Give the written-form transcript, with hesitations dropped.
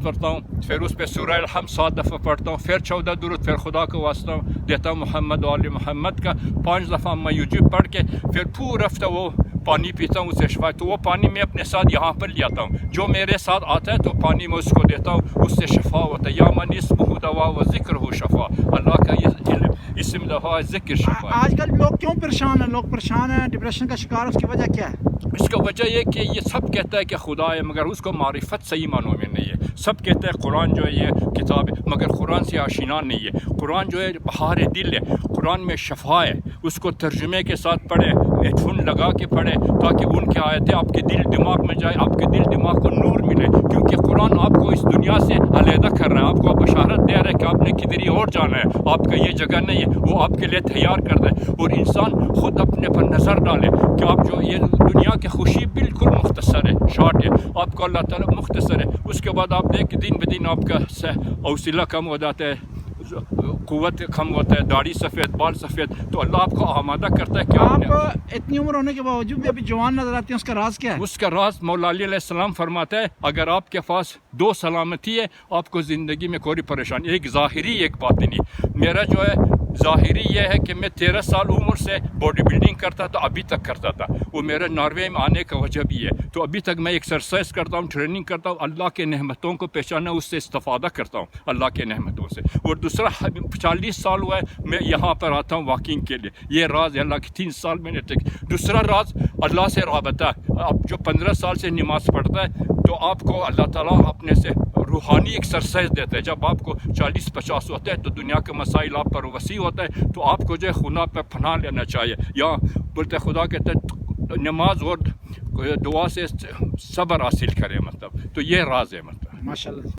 پڑھتا ہوں، پھر اس پہ سورہ الحمد 7 دفعہ پڑھتا ہوں، پھر 14 درود، پھر خدا کو واسطہ دیتا ہوں محمد و آل محمد کا 5 دفعہ میوجب پڑھ کے پھر پورا ہفتہ وہ پانی پیتا ہوں، اسے شفا. تو وہ پانی میں اپنے ساتھ یہاں پر لے آتا ہوں، جو میرے ساتھ آتا ہے تو پانی میں اس کو دیتا ہوں، اس سے شفا ہوتا ہے. یا من اسمہ دوا و ذکر ہو شفا، اللہ کا یہ علم اسم دوا ذکر شفا. آج کل لوگ کیوں پریشان ہیں؟ لوگ پریشان ہیں، ڈپریشن کا شکار، اس کی وجہ کیا ہے؟ اس کا وجہ یہ کہ یہ سب کہتا ہے کہ خدا ہے مگر اس کو معرفت صحیح معنوں میں نہیں ہے. سب کہتے ہیں قرآن جو ہے یہ کتاب ہے مگر قرآن سے آشنا نہیں ہے. قرآن جو ہے بہار دل ہے، قرآن میں شفا ہے. اس کو ترجمے کے ساتھ پڑھیں، ہیڈ فون لگا کے پڑھیں تاکہ ان کی آیتیں آپ کے دل دماغ میں جائے، آپ کے دل دماغ کو نور ملے. کیونکہ قرآن آپ کو اس دنیا سے علیحدہ کر رہا ہے، آپ کو بشارت دے رہا ہے کہ آپ نے کدھر ہی اور جانا ہے، آپ کا یہ جگہ نہیں ہے، وہ آپ کے لیے تیار کرتا ہے. اور انسان خود اپنے پر نظر ڈالے کہ آپ جو یہ دنیا کی خوشی بالکل مختصر ہے، شارٹ ہے، آپ کو اللہ تعالیٰ مختصر ہے. اس کے بعد آپ دیکھ دن بدن آپ کا حوصلہ کم ہو جاتا ہے، قوت کم ہوتا ہے، داڑھی سفید، بال سفید. تو اللہ آپ کو آمادہ کرتا ہے کہ آپ اتنی عمر ہونے کے باوجود بھی ابھی جوان نظر آتے ہیں، اس کا راز کیا ہے؟ اس کا راز مولا علی علیہ السلام فرماتا ہے اگر آپ کے پاس 2 سلامتی ہے آپ کو زندگی میں کوئی پریشانی، ایک ظاہری ایک باطنی. میرا جو ہے ظاہری یہ ہے کہ میں 13 سال عمر سے باڈی بلڈنگ کرتا تھا، ابھی تک کرتا تھا. وہ میرے ناروے میں آنے کا وجہ بھی ہے. تو ابھی تک میں ایکسرسائز کرتا ہوں، ٹریننگ کرتا ہوں، اللہ کے نعمتوں کو پہچانا، اس سے استفادہ کرتا ہوں اللہ کے نعمتوں سے. اور دوسرا 40 سال ہوا ہے میں یہاں پر آتا ہوں واکنگ کے لیے. یہ راز ہے اللہ کے 3 سال میں نے دوسرا راز اللہ سے رابطہ. اب جو 15 سال سے نماز پڑھتا ہے تو آپ کو اللہ تعالیٰ اپنے سے روحانی ایکسرسائز دیتا ہے. جب آپ کو 40-50 ہوتا ہے تو دنیا کے مسائل آپ پر وسیع ہوتا ہے، تو آپ کو جو ہے خدا پہ پناہ لینا چاہیے. یا بولتے خدا کہتے ہیں نماز اور دعا سے صبر حاصل کرے، مطلب تو یہ راز ہے. مطلب ماشاء اللہ.